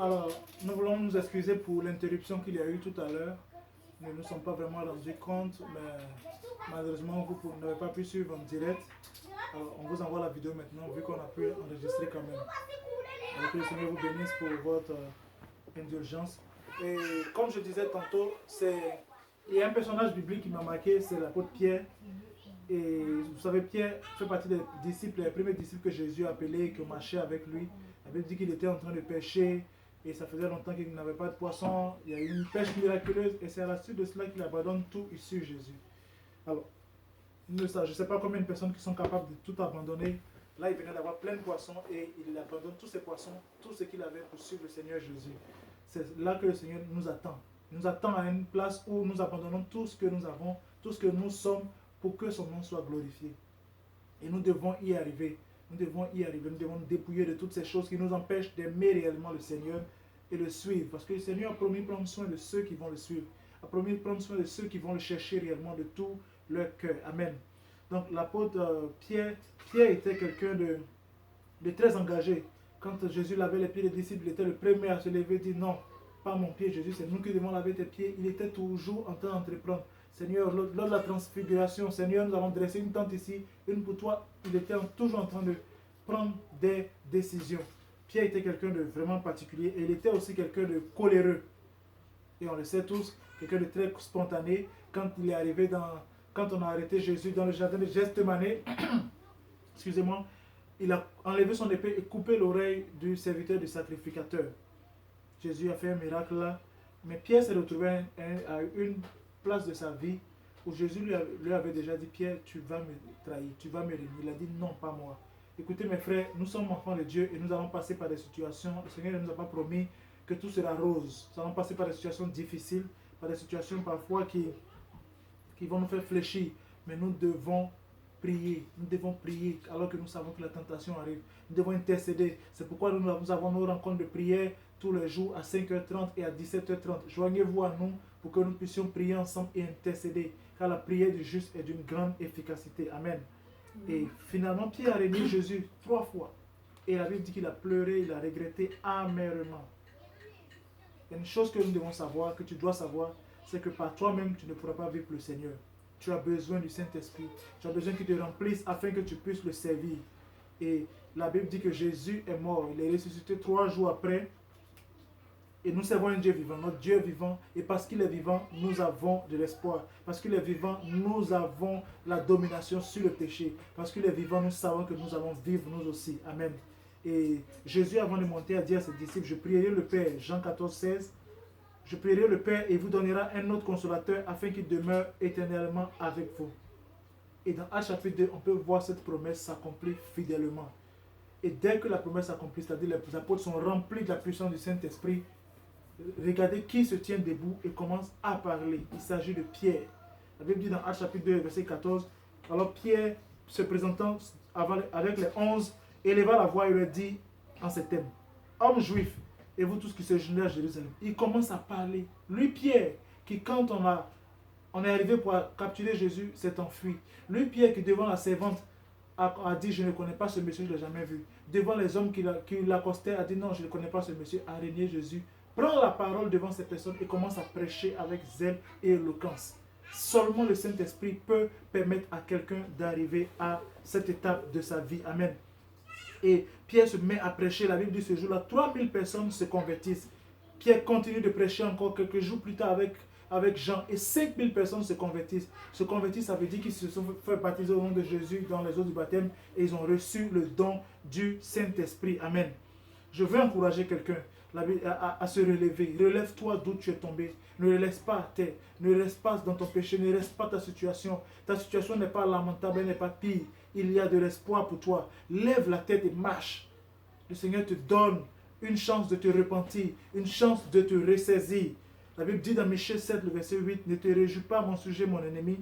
Alors, nous voulons nous excuser pour l'interruption qu'il y a eu tout à l'heure. Nous ne nous sommes pas vraiment rendus compte, mais malheureusement, vous n'avez pas pu suivre en direct. Alors, on vous envoie la vidéo maintenant, vu qu'on a pu enregistrer quand même. Alors que le Seigneur vous bénisse pour votre indulgence. Et comme je disais tantôt, il y a un personnage biblique qui m'a marqué, c'est l'apôtre Pierre. Et vous savez, Pierre fait partie des disciples, les premiers disciples que Jésus a appelés, qui marchaient avec lui. La Bible dit qu'il était en train de pêcher et ça faisait longtemps qu'il n'avait pas de poisson. Il y a eu une pêche miraculeuse et c'est à la suite de cela qu'il abandonne tout et suit Jésus. Alors, je ne sais pas combien de personnes qui sont capables de tout abandonner. Là, il venait d'avoir plein de poissons et il abandonne tous ses poissons, tout ce qu'il avait pour suivre le Seigneur Jésus. C'est là que le Seigneur nous attend. Il nous attend à une place où nous abandonnons tout ce que nous avons, tout ce que nous sommes, pour que son nom soit glorifié. Et nous devons y arriver. Nous devons y arriver. Nous devons nous dépouiller de toutes ces choses qui nous empêchent d'aimer réellement le Seigneur et le suivre. Parce que le Seigneur a promis prendre soin de ceux qui vont le suivre. A promis prendre soin de ceux qui vont le chercher réellement de tout leur cœur. Amen. Donc l'apôtre Pierre était quelqu'un de très engagé. Quand Jésus lavait les pieds des disciples, il était le premier à se lever et dire non, pas mon pied Jésus, c'est nous qui devons laver tes pieds. Il était toujours en train d'entreprendre. Seigneur, lors de la transfiguration, Seigneur, nous avons dressé une tente ici, une pour toi. Il était toujours en train de prendre des décisions. Pierre était quelqu'un de vraiment particulier et il était aussi quelqu'un de coléreux. Et on le sait tous, quelqu'un de très spontané. Quand il est arrivé quand on a arrêté Jésus dans le jardin de Gethsémane, excusez-moi, il a enlevé son épée et coupé l'oreille du serviteur du sacrificateur. Jésus a fait un miracle là. Mais Pierre s'est retrouvé à une place de sa vie où Jésus lui avait déjà dit: Pierre, tu vas me trahir, tu vas me renier. Il a dit: non, pas moi. Écoutez mes frères, nous sommes enfants de Dieu et nous allons passer par des situations. Le Seigneur ne nous a pas promis que tout sera rose. Nous allons passer par des situations difficiles, par des situations parfois qui vont nous faire fléchir. Mais nous devons prier alors que nous savons que la tentation arrive. Nous devons intercéder. C'est pourquoi nous avons nos rencontres de prière tous les jours à 5h30 et à 17h30. Joignez-vous à nous pour que nous puissions prier ensemble et intercéder. Car la prière du juste est d'une grande efficacité. Amen. Et finalement, Pierre a renié Jésus 3 fois. Et la Bible dit qu'il a pleuré, il a regretté amèrement. Et une chose que nous devons savoir, que tu dois savoir, c'est que par toi-même, tu ne pourras pas vivre le Seigneur. Tu as besoin du Saint-Esprit. Tu as besoin qu'il te remplisse afin que tu puisses le servir. Et la Bible dit que Jésus est mort. Il est ressuscité 3 jours après. Et nous servons un Dieu vivant. Notre Dieu est vivant. Et parce qu'il est vivant, nous avons de l'espoir. Parce qu'il est vivant, nous avons la domination sur le péché. Parce qu'il est vivant, nous savons que nous allons vivre nous aussi. Amen. Et Jésus, avant de monter, a dit à ses disciples: je prierai le Père. Jean 14, 16. Je prierai le Père et il vous donnera un autre consolateur afin qu'il demeure éternellement avec vous. Et dans Actes chapitre 2, on peut voir cette promesse s'accomplir fidèlement. Et dès que la promesse s'accomplit, c'est-à-dire les apôtres sont remplis de la puissance du Saint-Esprit, regardez qui se tient debout et commence à parler. Il s'agit de Pierre. La Bible dit dans Actes chapitre 2, verset 14, alors Pierre, se présentant avec les 11, éleva la voix et leur dit en ces termes: hommes juifs, et vous tous qui se joignez à Jérusalem. Il commence à parler. Lui, Pierre, qui quand on est arrivé pour capturer Jésus, s'est enfui. Lui, Pierre, qui devant la servante a dit: je ne connais pas ce monsieur, je ne l'ai jamais vu. Devant les hommes qui l'accostaient, a dit: non, je ne connais pas ce monsieur, a renié Jésus. Prend la parole devant ces personnes et commence à prêcher avec zèle et éloquence. Seulement le Saint-Esprit peut permettre à quelqu'un d'arriver à cette étape de sa vie. Amen. Et Pierre se met à prêcher. La Bible dit ce jour-là, 3000 personnes se convertissent. Pierre continue de prêcher encore quelques jours plus tard avec Jean. Et 5000 personnes se convertissent. Se convertissent, ça veut dire qu'ils se sont fait baptiser au nom de Jésus dans les eaux du baptême. Et ils ont reçu le don du Saint-Esprit. Amen. Je veux encourager quelqu'un à se relever. Relève-toi d'où tu es tombé. Ne reste pas à terre. Ne reste pas dans ton péché. Ne reste pas ta situation. Ta situation n'est pas lamentable, elle n'est pas pire. Il y a de l'espoir pour toi. Lève la tête et marche. Le Seigneur te donne une chance de te repentir, une chance de te ressaisir. La Bible dit dans Michée 7, le verset 8, ne te réjouis pas, mon sujet, mon ennemi,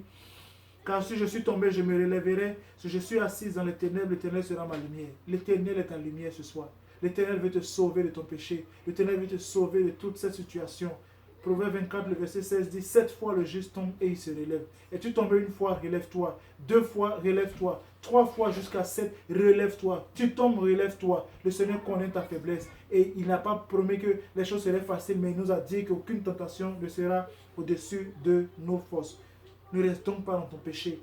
car si je suis tombé, je me relèverai. Si je suis assis dans les ténèbres, l'Éternel sera ma lumière. L'Éternel est ta lumière ce soir. L'Éternel veut te sauver de ton péché. L'Éternel veut te sauver de toute cette situation. Proverbe 24, le verset 16 dit, 7 fois le juste tombe et il se relève. Et tu tombes une fois, relève-toi. 2 fois, relève-toi. 3 fois jusqu'à 7, relève-toi. Tu tombes, relève-toi. Le Seigneur connaît ta faiblesse. Et il n'a pas promis que les choses seraient faciles, mais il nous a dit qu'aucune tentation ne sera au-dessus de nos forces. Ne restons pas dans ton péché.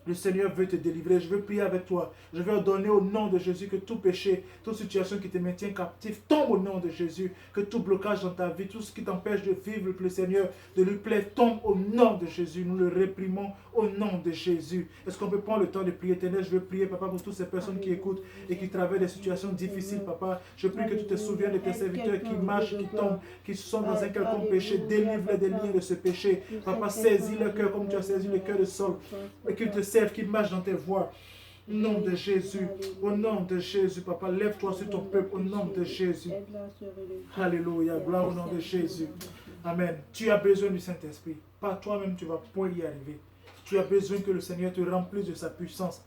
Le Seigneur veut te délivrer. Je veux prier avec toi. Je veux ordonner au nom de Jésus que tout péché, toute situation qui te maintient captif tombe au nom de Jésus. Que tout blocage dans ta vie, tout ce qui t'empêche de vivre pour le Seigneur, de lui plaire, tombe au nom de Jésus. Nous le réprimons au nom de Jésus. Est-ce qu'on peut prendre le temps de prier? Éternel, je veux prier, Papa, pour toutes ces personnes qui écoutent et qui traversent des situations difficiles, Papa. Je prie que tu te souviennes de tes serviteurs qui marchent, qui tombent, qui sont dans un quelconque péché. Délivre-les des liens de ce péché. Papa, saisis leur cœur comme tu as saisi le cœur de Saul. Et qu'ils te servent, qu'ils marchent dans tes voies. Au nom de Jésus, au nom de Jésus, Papa, lève-toi sur ton peuple, au nom de Jésus. Alléluia, gloire au nom de Jésus. Amen. Tu as besoin du Saint-Esprit. Par toi-même, tu ne vas point y arriver. Tu as besoin que le Seigneur te remplisse de sa puissance.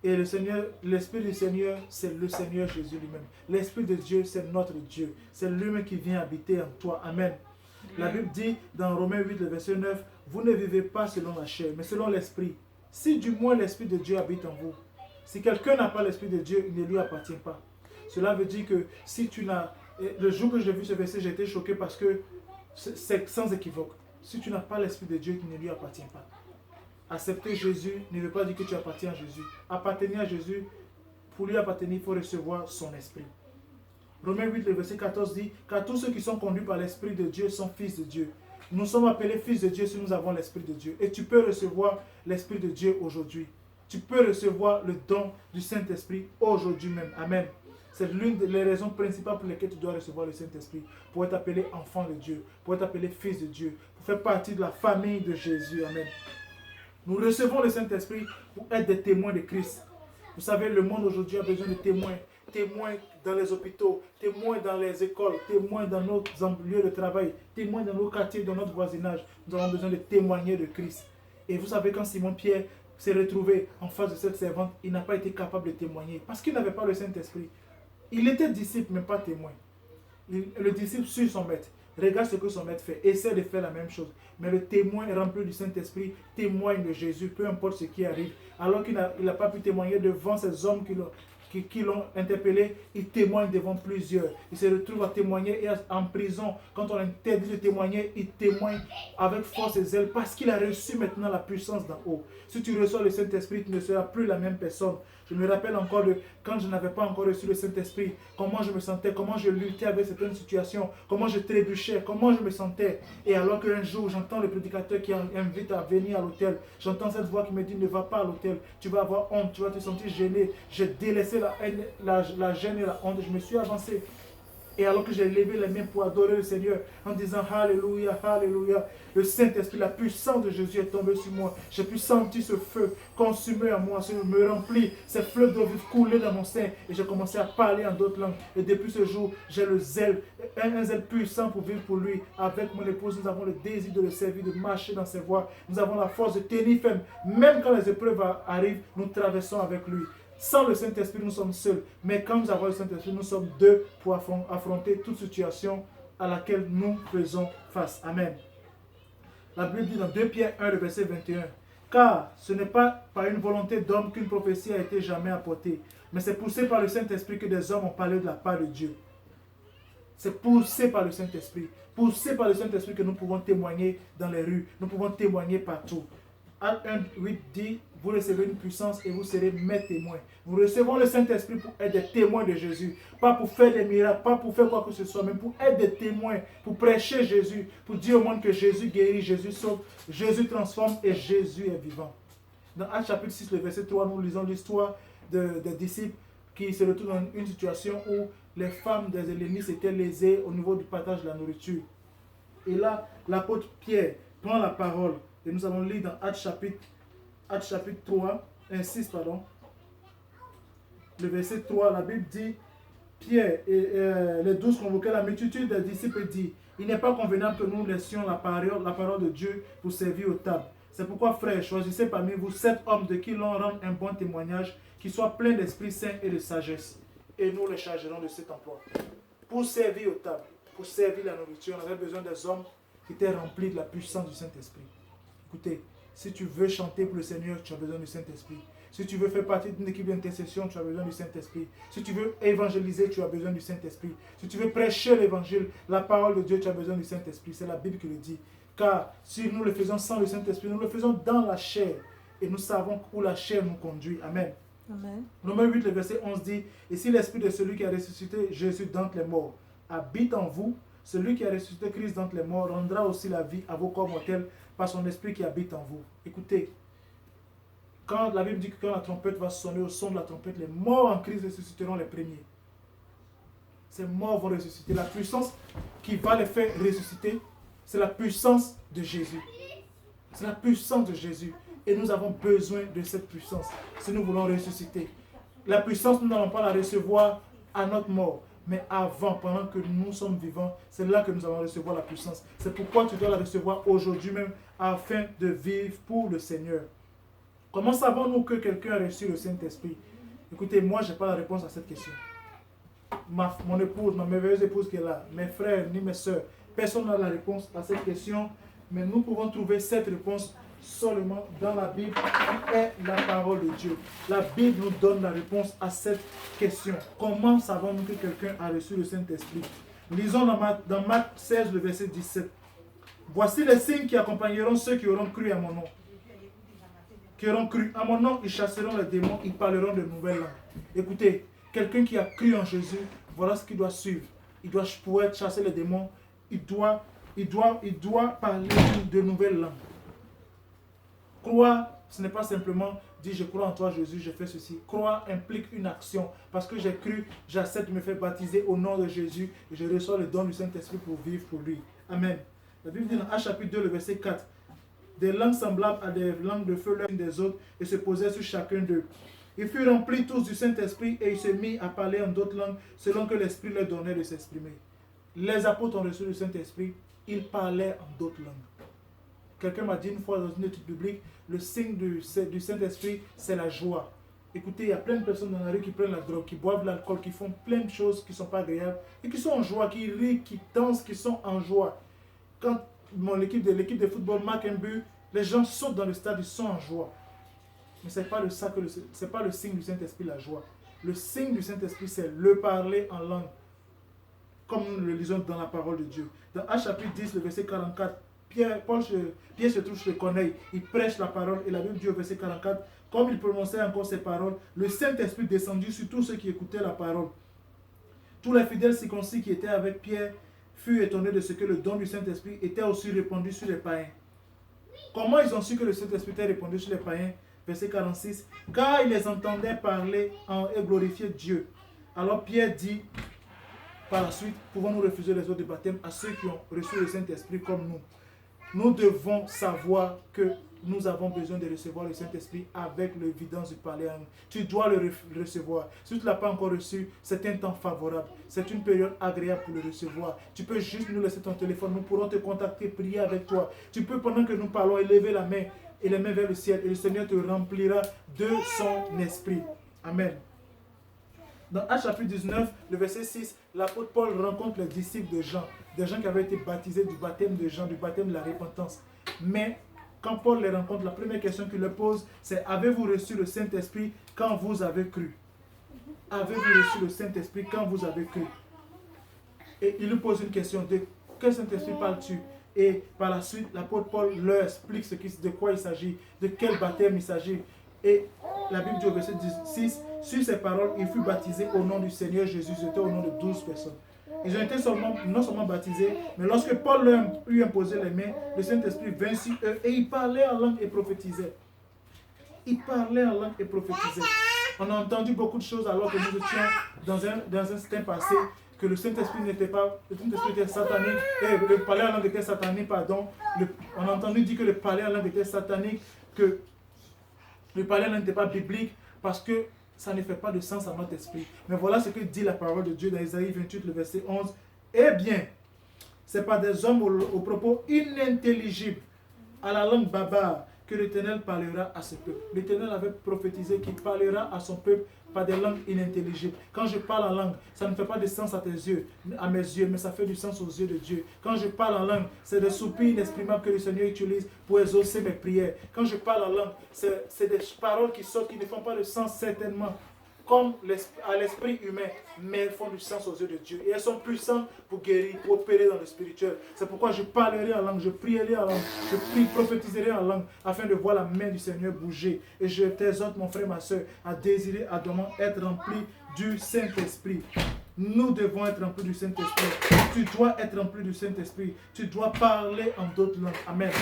Et le Seigneur, l'Esprit du Seigneur, c'est le Seigneur Jésus lui-même. L'Esprit de Dieu, c'est notre Dieu. C'est lui-même qui vient habiter en toi. Amen. La Bible dit dans Romains 8, le verset 9, vous ne vivez pas selon la chair, mais selon l'Esprit. Si du moins l'Esprit de Dieu habite en vous, si quelqu'un n'a pas l'Esprit de Dieu, il ne lui appartient pas. Cela veut dire que si tu n'as... Le jour que j'ai vu ce verset, j'ai été choqué parce que c'est sans équivoque. Si tu n'as pas l'Esprit de Dieu, il ne lui appartient pas. Accepter Jésus ne veut pas dire que tu appartiens à Jésus. Appartenir à Jésus, pour lui appartenir, il faut recevoir son Esprit. Romains 8, le verset 14 dit, car tous ceux qui sont conduits par l'Esprit de Dieu sont fils de Dieu. Nous sommes appelés fils de Dieu si nous avons l'Esprit de Dieu. Et tu peux recevoir l'Esprit de Dieu aujourd'hui. Tu peux recevoir le don du Saint-Esprit aujourd'hui même. Amen. C'est l'une des raisons principales pour lesquelles tu dois recevoir le Saint-Esprit. Pour être appelé enfant de Dieu. Pour être appelé fils de Dieu. Pour faire partie de la famille de Jésus. Amen. Nous recevons le Saint-Esprit pour être des témoins de Christ. Vous savez, le monde aujourd'hui a besoin de témoins. Témoins dans les hôpitaux, témoins dans les écoles, témoins dans nos lieux de travail, témoins dans nos quartiers, dans notre voisinage. Nous avons besoin de témoigner de Christ. Et vous savez, quand Simon-Pierre s'est retrouvé en face de cette servante, il n'a pas été capable de témoigner parce qu'il n'avait pas le Saint-Esprit. Il était disciple, mais pas témoin. Le disciple suit son maître. Regarde ce que son maître fait. Essaie de faire la même chose. Mais le témoin rempli du Saint-Esprit témoigne de Jésus, peu importe ce qui arrive. Alors qu'il n'a pas pu témoigner devant ces hommes qui l'ont interpellé, il témoigne devant plusieurs. Il se retrouve à témoigner et en prison. Quand on interdit de témoigner, il témoigne avec force et zèle parce qu'il a reçu maintenant la puissance d'en haut. Si tu reçois le Saint-Esprit, tu ne seras plus la même personne. Je me rappelle encore de quand je n'avais pas encore reçu le Saint-Esprit, comment je me sentais, comment je luttais avec certaines situations, comment je trébuchais, comment je me sentais. Et alors qu'un jour, j'entends le prédicateur qui invite à venir à l'hôtel, j'entends cette voix qui me dit ne va pas à l'hôtel, tu vas avoir honte, tu vas te sentir gêné. J'ai délaissé la haine, la gêne et la honte, je me suis avancé. Et alors que j'ai levé les mains pour adorer le Seigneur en disant Alléluia, Alléluia, le Saint-Esprit, la puissance de Jésus est tombée sur moi. J'ai pu sentir ce feu consumer en moi, me remplir, ces fleuves d'eau vive couler dans mon sein. Et j'ai commencé à parler en d'autres langues. Et depuis ce jour, j'ai le zèle, un zèle puissant pour vivre pour lui. Avec mon épouse, nous avons le désir de le servir, de marcher dans ses voies. Nous avons la force de tenir ferme. Même quand les épreuves arrivent, nous traversons avec lui. Sans le Saint-Esprit, nous sommes seuls. Mais quand nous avons le Saint-Esprit, nous sommes deux pour affronter toute situation à laquelle nous faisons face. Amen. La Bible dit dans 2 Pierre 1, le verset 21. Car ce n'est pas par une volonté d'homme qu'une prophétie a été jamais apportée, mais c'est poussé par le Saint-Esprit que des hommes ont parlé de la part de Dieu. C'est poussé par le Saint-Esprit. Poussé par le Saint-Esprit que nous pouvons témoigner dans les rues. Nous pouvons témoigner partout. Acte 1:8 dit, vous recevez une puissance et vous serez mes témoins. Nous recevons le Saint-Esprit pour être des témoins de Jésus. Pas pour faire des miracles, pas pour faire quoi que ce soit, mais pour être des témoins, pour prêcher Jésus, pour dire au monde que Jésus guérit, Jésus sauve, Jésus transforme et Jésus est vivant. Dans Acte chapitre 6, le verset 3, nous lisons l'histoire des disciples qui se retrouvent dans une situation où les femmes des hellénistes étaient lésées au niveau du partage de la nourriture. Et là, l'apôtre Pierre prend la parole. Et nous allons lire dans Acte chapitre 3, 6, pardon. Le verset 3, la Bible dit, Pierre et les 12 convoquaient la multitude des disciples et dit, il n'est pas convenable que nous laissions la parole de Dieu pour servir aux tables. C'est pourquoi, frères, choisissez parmi vous 7 hommes de qui l'on rende un bon témoignage, qui soient pleins d'Esprit Saint et de sagesse. Et nous les chargerons de cet emploi. Pour servir aux tables, pour servir la nourriture, on avait besoin des hommes qui étaient remplis de la puissance du Saint-Esprit. Écoutez, si tu veux chanter pour le Seigneur, tu as besoin du Saint-Esprit. Si tu veux faire partie d'une équipe d'intercession, tu as besoin du Saint-Esprit. Si tu veux évangéliser, tu as besoin du Saint-Esprit. Si tu veux prêcher l'évangile, la parole de Dieu, tu as besoin du Saint-Esprit. C'est la Bible qui le dit. Car si nous le faisons sans le Saint-Esprit, nous le faisons dans la chair. Et nous savons où la chair nous conduit. Amen. Amen. Romains 8, le verset 11 dit, « Et si l'Esprit de celui qui a ressuscité Jésus d'entre les morts habite en vous, celui qui a ressuscité Christ d'entre les morts rendra aussi la vie à vos corps mortels par son Esprit qui habite en vous. » Écoutez, quand la Bible dit que quand la trompette va sonner, au son de la trompette, les morts en Christ ressusciteront les premiers. Ces morts vont ressusciter. La puissance qui va les faire ressusciter, c'est la puissance de Jésus. C'est la puissance de Jésus. Et nous avons besoin de cette puissance si nous voulons ressusciter. La puissance, nous n'allons pas la recevoir à notre mort, mais avant, pendant que nous sommes vivants, c'est là que nous allons recevoir la puissance. C'est pourquoi tu dois la recevoir aujourd'hui même, afin de vivre pour le Seigneur. Comment savons-nous que quelqu'un a reçu le Saint-Esprit? Écoutez, moi, je n'ai pas la réponse à cette question. Mon épouse, ma merveilleuse épouse qui est là, mes frères, ni mes soeurs, personne n'a la réponse à cette question, mais nous pouvons trouver cette réponse seulement dans la Bible qui est la parole de Dieu. La Bible nous donne la réponse à cette question. Comment savons-nous que quelqu'un a reçu le Saint-Esprit? Lisons dans Marc 16, le verset 17. Voici les signes qui accompagneront ceux qui auront cru à mon nom. Qui auront cru à mon nom, ils chasseront les démons, ils parleront de nouvelles langues. Écoutez, quelqu'un qui a cru en Jésus, voilà ce qu'il doit suivre. Il doit pouvoir chasser les démons, il doit parler de nouvelles langues. Croire, ce n'est pas simplement dire je crois en toi Jésus, je fais ceci. Croire implique une action. Parce que j'ai cru, j'accepte de me faire baptiser au nom de Jésus et je reçois le don du Saint-Esprit pour vivre pour lui. Amen. La Bible dit dans Actes chapitre 2, le verset 4. Des langues semblables à des langues de feu l'une des autres et se posaient sur chacun d'eux. Ils furent remplis tous du Saint-Esprit et ils se mirent à parler en d'autres langues selon que l'Esprit leur donnait de s'exprimer. Les apôtres ont reçu le Saint-Esprit, ils parlaient en d'autres langues. Quelqu'un m'a dit une fois dans une étude biblique, le signe du Saint-Esprit, c'est la joie. Écoutez, il y a plein de personnes dans la rue qui prennent la drogue, qui boivent de l'alcool, qui font plein de choses qui ne sont pas agréables et qui sont en joie, qui rient, qui dansent, qui sont en joie. Quand l'équipe de football marque un but, les gens sautent dans le stade, ils sont en joie. Mais ce n'est pas le signe du Saint-Esprit, la joie. Le signe du Saint-Esprit, c'est le parler en langue, comme nous le lisons dans la parole de Dieu. Dans Actes chapitre 10, le verset 44, Pierre se trouve chez Corneille, il prêche la parole et la Bible dit au verset 44, comme il prononçait encore ces paroles, le Saint-Esprit descendit sur tous ceux qui écoutaient la parole. Tous les fidèles circoncis qui étaient avec Pierre furent étonnés de ce que le don du Saint-Esprit était aussi répandu sur les païens. Comment ils ont su que le Saint-Esprit était répandu sur les païens? Verset 46, car ils les entendaient parler et glorifier Dieu. Alors Pierre dit, par la suite, pouvons-nous refuser les eaux de baptême à ceux qui ont reçu le Saint-Esprit comme nous? Nous devons savoir que nous avons besoin de recevoir le Saint-Esprit avec l'évidence du parler en langue. Tu dois le recevoir. Si tu ne l'as pas encore reçu, c'est un temps favorable. C'est une période agréable pour le recevoir. Tu peux juste nous laisser ton téléphone. Nous pourrons te contacter, prier avec toi. Tu peux, pendant que nous parlons, élever la main et les mains vers le ciel. Et le Seigneur te remplira de son esprit. Amen. Dans Actes chapitre 19, le verset 6, l'apôtre Paul rencontre les disciples de Jean, des gens qui avaient été baptisés du baptême de Jean, du baptême de la repentance. Mais quand Paul les rencontre, la première question qu'il leur pose, c'est: avez-vous reçu le Saint-Esprit quand vous avez cru? Avez-vous reçu le Saint-Esprit quand vous avez cru? Et il lui pose une question: de quel Saint-Esprit parles-tu? Et par la suite, l'apôtre Paul leur explique de quoi il s'agit, de quel baptême il s'agit. Et la Bible dit au verset 6, sur ces paroles, il fut baptisé au nom du Seigneur Jésus. C'était au nom de 12 personnes. Ils ont été non seulement baptisés, mais lorsque Paul leur eut imposé les mains, le Saint-Esprit vint sur eux et ils parlaient en langue et prophétisaient. Ils parlaient en langue et prophétisaient. On a entendu beaucoup de choses alors que nous étions dans un système passé, que le Saint-Esprit n'était pas, le Saint-Esprit était satanique, et le parler en langue était satanique, pardon. On a entendu dire que le parler en langue était satanique, que le parler en langue n'était pas biblique, parce que ça ne fait pas de sens à notre esprit. Mais voilà ce que dit la parole de Dieu dans Isaïe 28, le verset 11. Eh bien, c'est par des hommes aux propos inintelligibles, à la langue barbare, que l'Éternel parlera à ce peuple. L'Éternel avait prophétisé qu'il parlera à son peuple par des langues inintelligibles. Quand je parle en langue, ça ne fait pas de sens à tes yeux, à mes yeux, mais ça fait du sens aux yeux de Dieu. Quand je parle en langue, c'est des soupirs inexprimables que le Seigneur utilise pour exaucer mes prières. Quand je parle en langue, c'est des paroles qui sortent, qui ne font pas de sens certainement, comme à l'esprit humain, mais elles font du sens aux yeux de Dieu. Et elles sont puissantes pour guérir, pour opérer dans le spirituel. C'est pourquoi je parlerai en langue, je prierai en langue, je prophétiserai en langue, afin de voir la main du Seigneur bouger. Et je t'exhorte, mon frère, ma soeur, à désirer ardemment être rempli du Saint-Esprit. Nous devons être remplis du Saint-Esprit. Tu dois être rempli du Saint-Esprit. Tu dois parler en d'autres langues. Amen.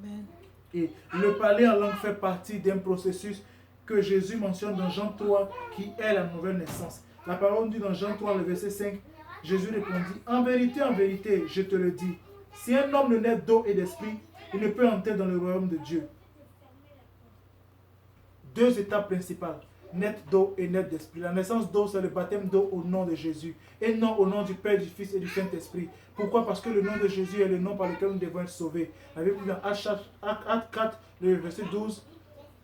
Amen. Et le parler en langue fait partie d'un processus que Jésus mentionne dans Jean 3, qui est la nouvelle naissance. La parole dit dans Jean 3, le verset 5, Jésus répondit, en vérité, je te le dis, si un homme ne naît d'eau et d'esprit, il ne peut entrer dans le royaume de Dieu. Deux étapes principales, naître d'eau et naître d'esprit. La naissance d'eau, c'est le baptême d'eau au nom de Jésus, et non au nom du Père, du Fils et du Saint-Esprit. Pourquoi? Parce que le nom de Jésus est le nom par lequel nous devons être sauvés. La Bible dit dans Actes 4, le verset 12,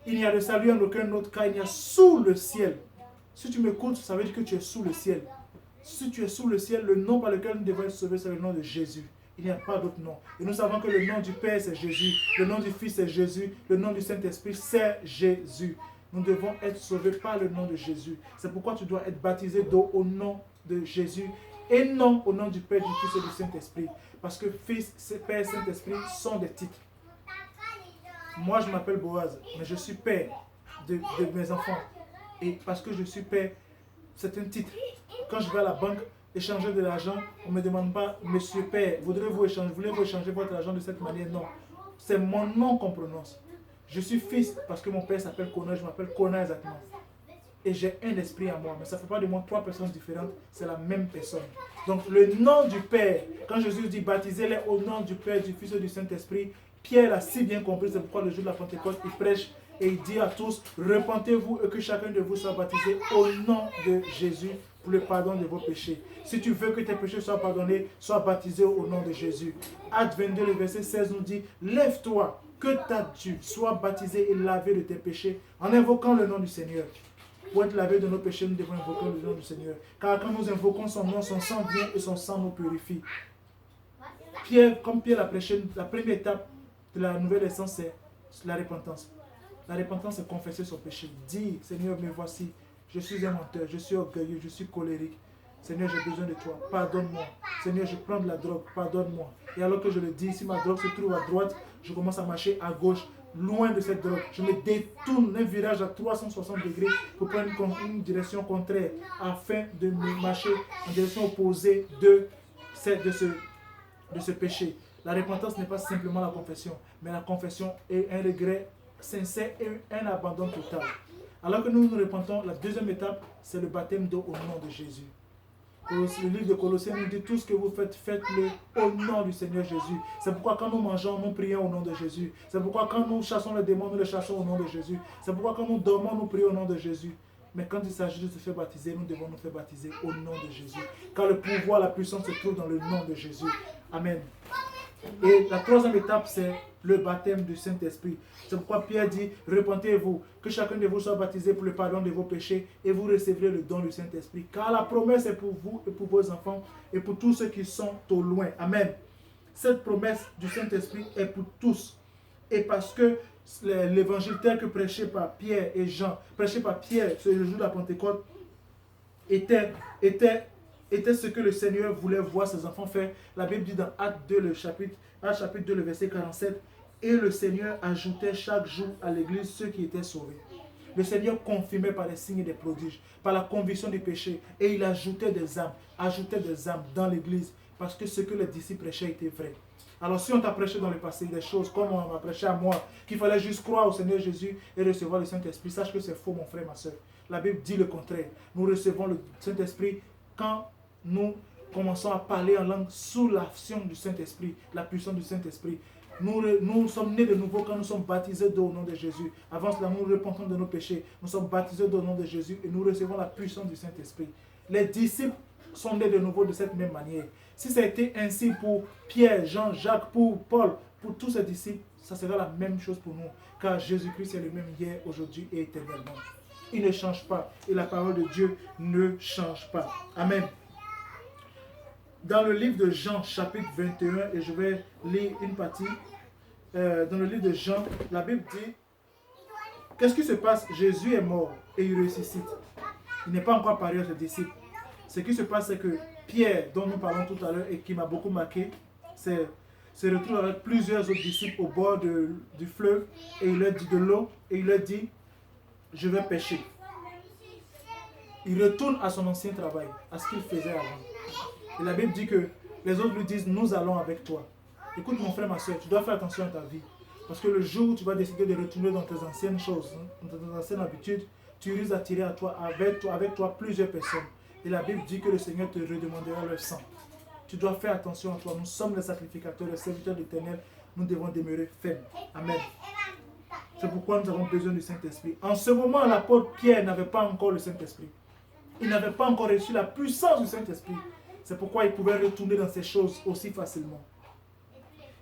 il n'y a de salut en aucun autre, car il y a sous le ciel. Si tu m'écoutes, ça veut dire que tu es sous le ciel. Si tu es sous le ciel, le nom par lequel nous devons être sauvés, c'est le nom de Jésus. Il n'y a pas d'autre nom. Et nous savons que le nom du Père, c'est Jésus. Le nom du Fils, c'est Jésus. Le nom du Saint-Esprit, c'est Jésus. Nous devons être sauvés par le nom de Jésus. C'est pourquoi tu dois être baptisé d'eau au nom de Jésus et non au nom du Père, du Fils et du Saint-Esprit. Parce que Fils, Père et Saint-Esprit sont des titres. Moi, je m'appelle Boaz, mais je suis père de mes enfants. Et parce que je suis père, c'est un titre. Quand je vais à la banque échanger de l'argent, on ne me demande pas, monsieur père, voulez-vous échanger votre argent de cette manière? Non. C'est mon nom qu'on prononce. Je suis fils parce que mon père s'appelle Kona, je m'appelle Kona exactement. Et j'ai un esprit en moi, mais ça ne fait pas de moi trois personnes différentes, c'est la même personne. Donc le nom du Père, quand Jésus dit baptisez-les au nom du Père, du Fils et du Saint-Esprit, Pierre a si bien compris, c'est pourquoi le jour de la Pentecôte, il prêche et il dit à tous, repentez-vous et que chacun de vous soit baptisé au nom de Jésus pour le pardon de vos péchés. Si tu veux que tes péchés soient pardonnés, sois baptisé au nom de Jésus. Acte 22, le verset 16 nous dit, lève-toi, que t'as-tu, sois baptisé et lavé de tes péchés en invoquant le nom du Seigneur. Pour être lavé de nos péchés, nous devons invoquer le nom du Seigneur. Car quand nous invoquons son nom, son sang vient et son sang nous purifie. Comme Pierre l'a prêché, la première étape de la nouvelle naissance, c'est la repentance. La repentance, c'est confesser son péché. Dire, Seigneur, me voici, je suis un menteur, je suis orgueilleux, je suis colérique. Seigneur, j'ai besoin de toi, pardonne-moi. Seigneur, je prends de la drogue, pardonne-moi. Et alors que je le dis, si ma drogue se trouve à droite, je commence à marcher à gauche, loin de cette drogue. Je me détourne un virage à 360 degrés pour prendre une direction contraire afin de me marcher en direction opposée de ce péché. La repentance n'est pas simplement la confession, mais la confession est un regret sincère et un abandon total. Alors que nous nous repentons, la deuxième étape, c'est le baptême d'eau au nom de Jésus. Le livre de Colossiens nous dit tout ce que vous faites, faites-le au nom du Seigneur Jésus. C'est pourquoi quand nous mangeons, nous prions au nom de Jésus. C'est pourquoi quand nous chassons les démons, nous les chassons au nom de Jésus. C'est pourquoi quand nous dormons, nous prions au nom de Jésus. Mais quand il s'agit de se faire baptiser, nous devons nous faire baptiser au nom de Jésus. Car le pouvoir, la puissance se trouve dans le nom de Jésus. Amen. Et la troisième étape, c'est le baptême du Saint-Esprit. C'est pourquoi Pierre dit, repentez-vous, que chacun de vous soit baptisé pour le pardon de vos péchés et vous recevrez le don du Saint-Esprit. Car la promesse est pour vous et pour vos enfants et pour tous ceux qui sont au loin. Amen. Cette promesse du Saint-Esprit est pour tous. Et parce que l'évangile tel que prêché par Pierre et Jean, prêché par Pierre sur le jour de la Pentecôte, était ce que le Seigneur voulait voir ses enfants faire. La Bible dit dans Acte 2, chapitre 2, le verset 47, et le Seigneur ajoutait chaque jour à l'église ceux qui étaient sauvés. Le Seigneur confirmait par les signes et des prodiges, par la conviction du péché, et il ajoutait des âmes dans l'église, parce que ce que les disciples prêchaient était vrai. Alors si on t'a prêché dans le passé des choses comme on m'a prêché à moi, qu'il fallait juste croire au Seigneur Jésus et recevoir le Saint-Esprit, sache que c'est faux, mon frère, ma soeur. La Bible dit le contraire. Nous recevons le Saint-Esprit quand nous commençons à parler en langue sous l'action du Saint-Esprit, la puissance du Saint-Esprit. Nous sommes nés de nouveau quand nous sommes baptisés d'eau au nom de Jésus. Avant cela, nous repentons de nos péchés. Nous sommes baptisés d'eau au nom de Jésus et nous recevons la puissance du Saint-Esprit. Les disciples sont nés de nouveau de cette même manière. Si ça a été ainsi pour Pierre, Jean, Jacques, pour Paul, pour tous ces disciples, ça sera la même chose pour nous. Car Jésus-Christ est le même hier, aujourd'hui et éternellement. Il ne change pas. Et la parole de Dieu ne change pas. Amen. Dans le livre de Jean, chapitre 21, et je vais lire une partie. Dans le livre de Jean, la Bible dit, qu'est-ce qui se passe? Jésus est mort et il ressuscite. Il n'est pas encore apparu à ses disciples. Ce qui se passe, c'est que Pierre, dont nous parlons tout à l'heure et qui m'a beaucoup marqué, se retrouve avec plusieurs autres disciples au bord du fleuve et il leur dit de l'eau et il leur dit, je vais pêcher. Il retourne à son ancien travail, à ce qu'il faisait avant. Et la Bible dit que les autres lui disent, nous allons avec toi. Écoute mon frère, ma soeur, tu dois faire attention à ta vie. Parce que le jour où tu vas décider de retourner dans tes anciennes choses, dans tes anciennes habitudes, tu risques d'attirer avec toi plusieurs personnes. Et la Bible dit que le Seigneur te redemandera leur sang. Tu dois faire attention à toi. Nous sommes les sacrificateurs, les serviteurs de l'Éternel. Nous devons demeurer fermes. Amen. C'est pourquoi nous avons besoin du Saint-Esprit. En ce moment, l'apôtre Pierre n'avait pas encore le Saint-Esprit. Il n'avait pas encore reçu la puissance du Saint-Esprit. C'est pourquoi il pouvait retourner dans ces choses aussi facilement.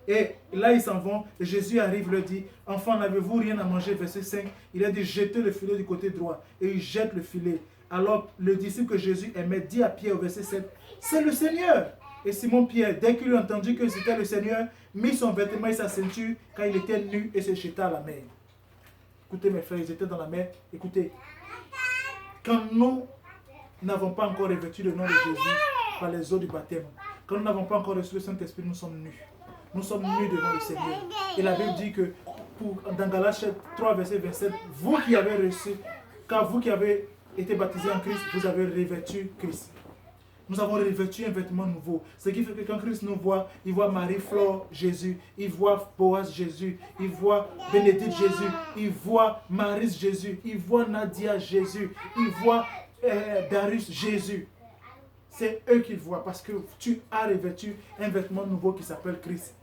Et là, ils s'en vont. Et Jésus arrive, leur dit, enfants, n'avez-vous rien à manger? Verset 5. Il a dit, jetez le filet du côté droit. Et il jette le filet. Alors, le disciple que Jésus aimait dit à Pierre au verset 7, c'est le Seigneur. Et Simon-Pierre, dès qu'il a entendu que c'était le Seigneur, mit son vêtement et sa ceinture, car il était nu, et se jeta à la mer. Écoutez mes frères, ils étaient dans la mer. Écoutez, quand nous n'avons pas encore revêtu le nom de Jésus par les eaux du baptême, quand nous n'avons pas encore reçu le Saint-Esprit, nous sommes nus. Nous sommes nus devant le Seigneur. Et la Bible dit que dans Galates 3, verset 27, vous qui avez reçu, car vous qui avez été baptisés en Christ, vous avez revêtu Christ. Nous avons revêtu un vêtement nouveau. Ce qui fait que quand Christ nous voit, il voit Marie-Flore Jésus, il voit Boaz Jésus, il voit Bénédicte Jésus, il voit Marie Jésus, il voit Nadia Jésus, il voit Darius Jésus. C'est eux qu'il voit parce que tu as revêtu un vêtement nouveau qui s'appelle Christ.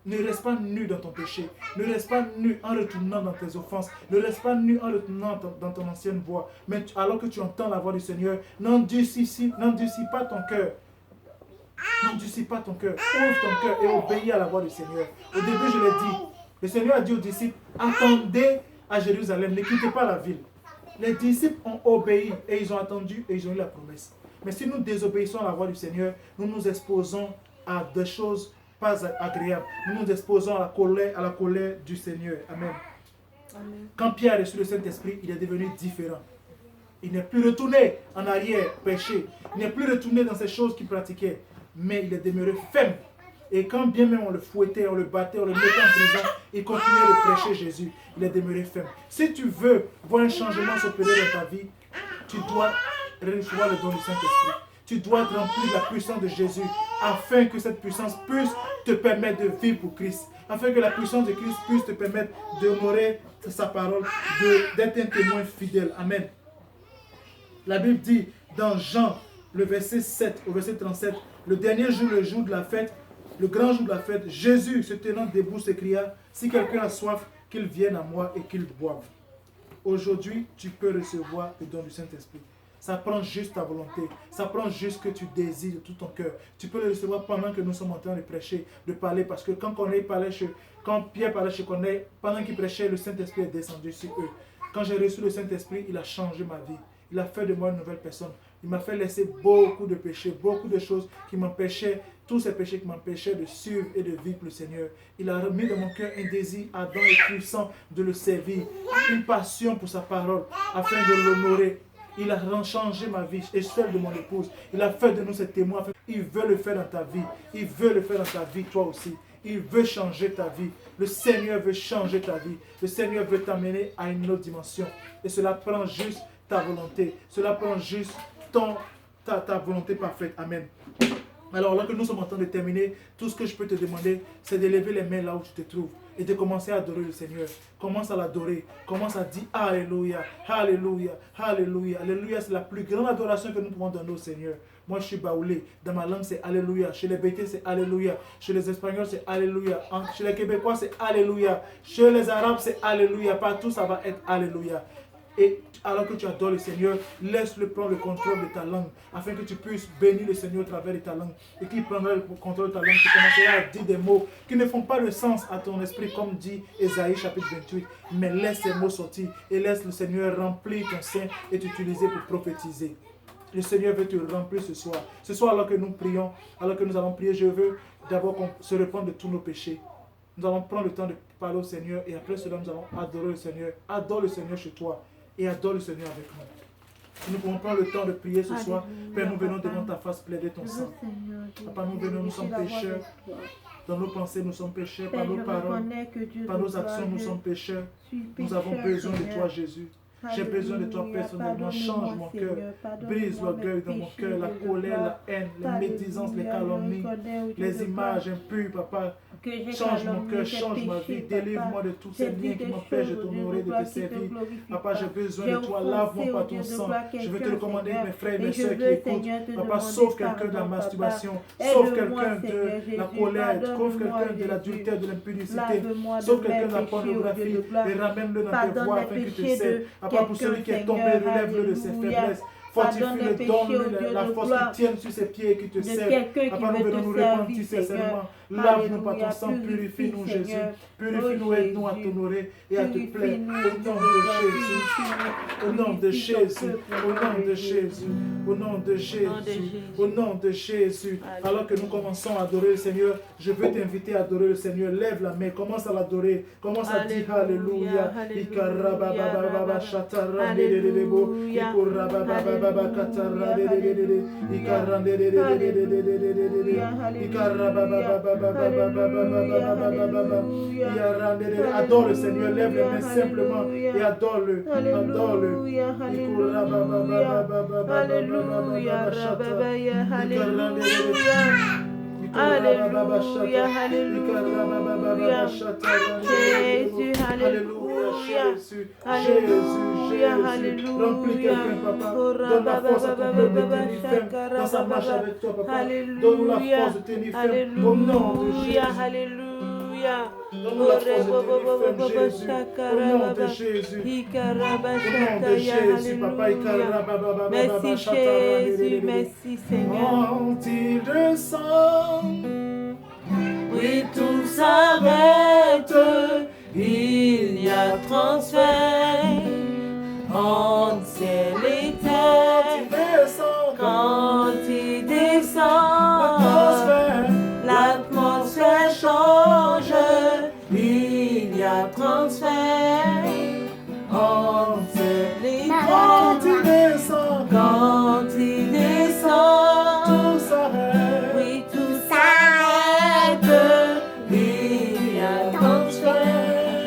Ne reste pas nu dans ton péché. Ne reste pas nu en retournant dans tes offenses. Ne reste pas nu en retournant dans ton ancienne voie. Mais alors que tu entends la voix du Seigneur, n'endurcis pas ton cœur. N'endurcis pas ton cœur. Ouvre ton cœur et obéis à la voix du Seigneur. Au début, je l'ai dit. Le Seigneur a dit aux disciples, attendez à Jérusalem, ne quittez pas la ville. Les disciples ont obéi et ils ont attendu et ils ont eu la promesse. Mais si nous désobéissons à la voix du Seigneur, nous nous exposons à des choses pas agréables. Nous nous exposons à la colère du Seigneur. Amen. Amen. Quand Pierre a reçu le Saint-Esprit, il est devenu différent. Il n'est plus retourné en arrière, péché. Il n'est plus retourné dans ces choses qu'il pratiquait. Mais il est demeuré ferme. Et quand bien même on le fouettait, on le battait, on le mettait en prison, il continuait de prêcher Jésus. Il est demeuré ferme. Si tu veux voir un changement s'opérer dans ta vie, tu dois recevoir le don du Saint-Esprit. Tu dois te remplir de la puissance de Jésus afin que cette puissance puisse te permettre de vivre pour Christ. Afin que la puissance de Christ puisse te permettre d'honorer sa parole, d'être un témoin fidèle. Amen. La Bible dit dans Jean, le verset 7 au verset 37, le dernier jour, le jour de la fête, le grand jour de la fête, Jésus, se tenant debout, s'écria, si quelqu'un a soif, qu'il vienne à moi et qu'il boive. Aujourd'hui, tu peux recevoir le don du Saint-Esprit. Ça prend juste ta volonté. Ça prend juste que tu désires de tout ton cœur. Tu peux le recevoir pendant que nous sommes en train de prêcher, de parler. Parce que quand Pierre parlait chez Corneille, pendant qu'il prêchait, le Saint-Esprit est descendu sur eux. Quand j'ai reçu le Saint-Esprit, il a changé ma vie. Il a fait de moi une nouvelle personne. Il m'a fait laisser beaucoup de péchés, beaucoup de choses qui m'empêchaient, tous ces péchés qui m'empêchaient de suivre et de vivre le Seigneur. Il a mis dans mon cœur un désir ardent et puissant de le servir, une passion pour sa parole, afin de l'honorer. Il a changé ma vie et celle de mon épouse. Il a fait de nous ces témoins. Il veut le faire dans ta vie. Il veut le faire dans ta vie, toi aussi. Il veut changer ta vie. Le Seigneur veut changer ta vie. Le Seigneur veut t'amener à une autre dimension. Et cela prend juste ta volonté. Cela prend juste ta volonté parfaite. Amen. Alors, là que nous sommes en train de terminer, tout ce que je peux te demander, c'est de lever les mains là où tu te trouves et de commencer à adorer le Seigneur. Commence à l'adorer. Commence à dire Alléluia, Alléluia, Alléluia. Alléluia, c'est la plus grande adoration que nous pouvons donner au Seigneur. Moi, je suis baoulé. Dans ma langue, c'est Alléluia. Chez les Bétés, c'est Alléluia. Chez les Espagnols, c'est Alléluia. Chez les Québécois, c'est Alléluia. Chez les Arabes, c'est Alléluia. Partout, ça va être Alléluia. Et alors que tu adores le Seigneur, laisse-le prendre le contrôle de ta langue, afin que tu puisses bénir le Seigneur au travers de ta langue. Et qu'il prendra le contrôle de ta langue, tu commenceras à dire des mots qui ne font pas le sens à ton esprit, comme dit Ésaïe chapitre 28. Mais laisse ces mots sortir et laisse le Seigneur remplir ton sein et t'utiliser pour prophétiser. Le Seigneur veut te remplir ce soir. Ce soir, alors que nous prions, alors que nous allons prier, je veux d'abord qu'on se repente de tous nos péchés. Nous allons prendre le temps de parler au Seigneur et après cela, nous allons adorer le Seigneur. Adore le Seigneur chez toi et adore le Seigneur avec nous. Nous pouvons prendre le temps de prier ce soir. Père, nous venons devant ta face plaider ton sang. Papa, nous venons, nous sommes pécheurs. Dans nos pensées, nous sommes pécheurs. Par nos paroles, par nos actions, nous sommes pécheurs. Nous avons besoin de toi, Jésus. J'ai besoin de toi personnellement. Change mon cœur. Brise l'orgueil dans mon cœur, la colère, la haine, les médisances, les calomnies, les images impures, Papa. Change mon cœur, change ma vie. Délivre-moi de tous ces liens qui m'empêchent de t'honorer, de te servir. Papa, j'ai besoin de toi. Lave-moi par ton sang. Je veux te recommander mes frères et mes soeurs qui écoutent. Papa, sauve quelqu'un de la masturbation. Sauve quelqu'un de la colère. Sauve quelqu'un de l'adultère, de l'impudicité. Sauve quelqu'un de la pornographie. Et ramène-le dans tes voies afin qu'il te serve. Papa, pour celui qui est tombé, relève-le de ses faiblesses. Fortifie-le, donne-lui la force qui tienne sur ses pieds et qui te serve. Papa, nous venons nous repentir sincèrement. Lave-nous par ton sang, purifie-nous, Jésus. Purifie-nous, aide-nous à t'honorer et à te plaire. Au nom de Jésus. Au nom de Jésus. Au nom de Jésus. Au nom de Jésus. Au nom de Jésus. Alors que nous commençons à adorer le Seigneur, je veux t'inviter à adorer le Seigneur. Lève la main, commence à l'adorer. Commence à dire Alléluia. Adore le Seigneur, lève les mains simplement et adore-le. Adore-le. Alléluia, alléluia, Jésus, alléluia, Jésus, alléluia, remplis quelqu'un, Papa, donne la force à ton peuple de tenir ferme dans sa marche avec toi, Papa, donne-nous la force de tenir ferme, au nom de Jésus, alléluia, donne-nous la force de tenir ferme, Jésus, au nom de Jésus, au nom de Jésus, Papa, merci Jésus, merci Seigneur. Quand il descend, oui, tout s'arrête, il y a transfert entre ciel et terre. Quand il descend, l'atmosphère change, il y a transfert entre ciel et terre. Quand il descend, tout s'arrête. Oui, tout s'arrête. Il y a transfert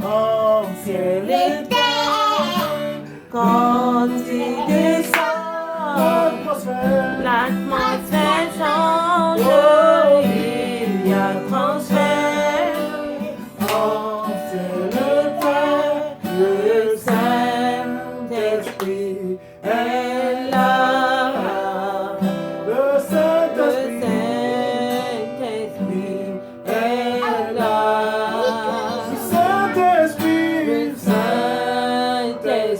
en ciel et terre. Quand il descend, l'atmosphère change. Il y a transfert en ciel et terre. Le Saint-Esprit est là. Le Saint-Esprit est là. Le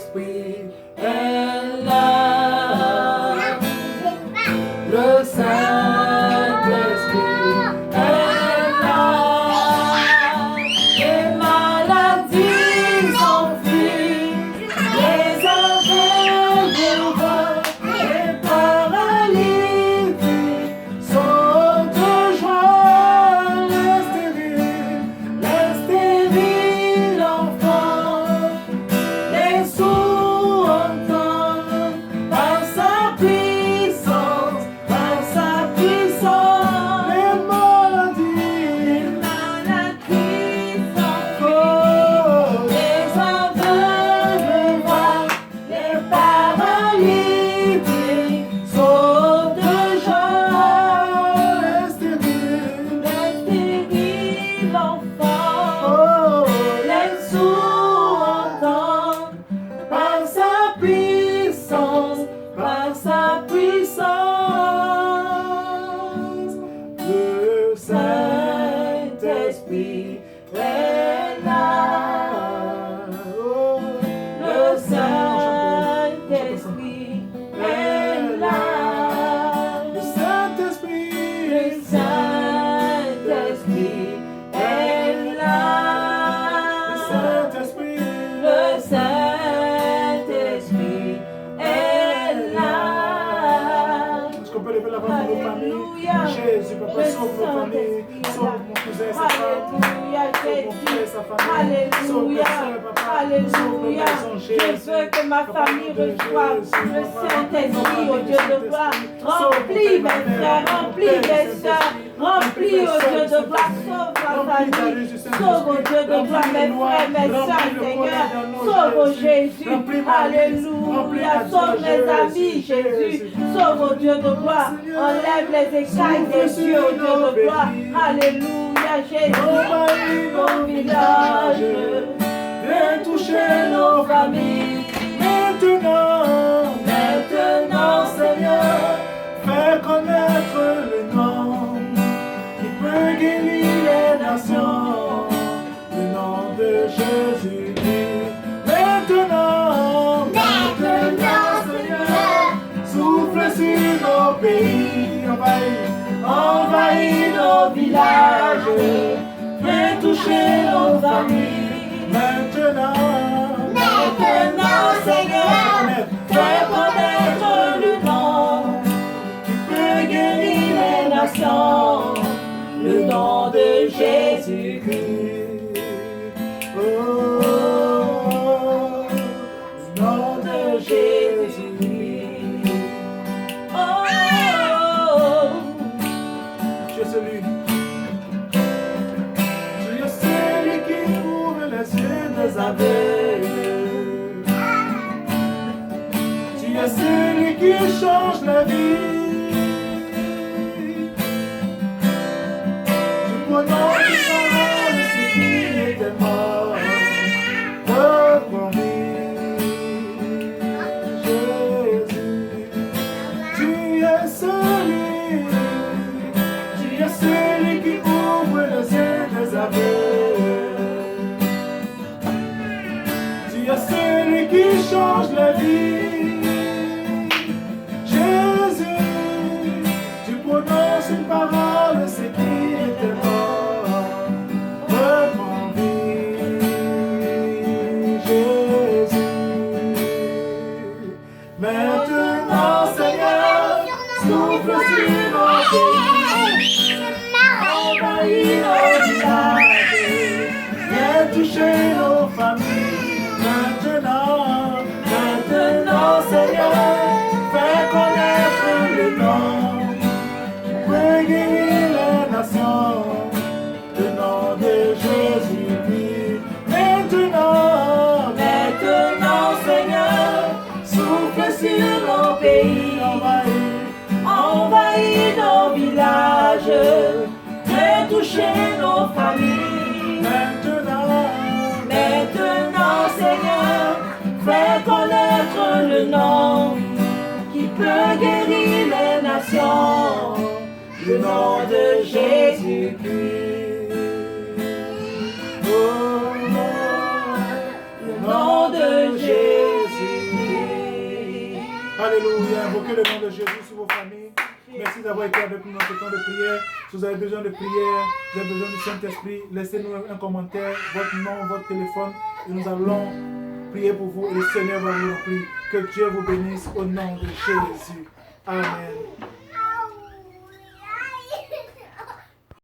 Saint-Esprit est là. Le Saint-Esprit est là. Les maladies s'enfuient, les aveugles voient, les paralytiques sont de joie, les stériles enfants, les sourds entendent par sa puissance, les maladies s'enfuient, les aveugles voient, les paralytiques sont de joie, les stériles enfants, les sourds entendent par sa puissance, le Saint-Esprit est là. Oh, le Jésus, Papa, sauve nos familles, sauve mon cousin, sa femme, Alléluia, sauve mon frère, sa famille, sauve mes Alléluia, soeurs, Papa, sauve nos Alléluia. maisons, Je Jésus. veux que ma Papa, famille nom de reçoive Jésus, le Papa, Saint-Esprit, nom au de Dieu de gloire. Remplis mes frères, remplis mes soeurs, remplis, au Dieu de gloire. Sauve ma famille, sauve, au Dieu de gloire, mes frères, mes soeurs, Seigneur. Sauve, au Jésus, Alléluia. Sauve mes amis, Jésus. Sauve, au Dieu de gloire. Enlève les écailles des yeux, au Dieu de gloire. Alléluia, Jésus. Nos villages, viens toucher nos familles. Maintenant, maintenant, Seigneur, fais connaître le nom qui peut guérir les nations, le nom de Jésus-Christ. Maintenant, maintenant, Seigneur, souffle sur nos pays, envahis nos villages, viens toucher nos familles. Maintenant, maintenant, Seigneur, fais connaître le nom qui peut guérir les nations, le nom de Jésus-Christ. Oh, le nom de Jésus-Christ. Oh, tu es celui. Tu es celui qui ouvre les yeux des aveugles. Tu es celui qui change la vie. Tu prononces les paroles de ceux qui étaient morts. Reprends-lui, Jésus. Tu es celui qui ouvre les yeux des aveugles. Tu es celui qui change la vie. Jésus, tu prononces une parole, c'est qui était mort. Reprends-lui, Jésus. Maintenant, Seigneur, souffle sur nos pays. Envahis nos villages, viens toucher nos familles. Maintenant, maintenant, Seigneur, fais connaître le nom qui peut guérir les nations, le nom de Jésus-Christ. Maintenant, maintenant, Seigneur, souffle sur nos pays, envahis nos villages, viens toucher nos familles. Maintenant, maintenant, Seigneur, fais connaître le nom qui peut guérir les nations, le nom de Jésus-Christ. Oh, le nom de Jésus-Christ. Alléluia, invoquez le nom de Jésus sur vos familles. Merci d'avoir été avec nous dans ce temps de prière. Si vous avez besoin de prière, vous avez besoin du Saint-Esprit, laissez-nous un commentaire, votre nom, votre téléphone, et nous allons prier pour vous et le Seigneur va vous remplir. Que Dieu vous bénisse au nom de Jésus. Amen.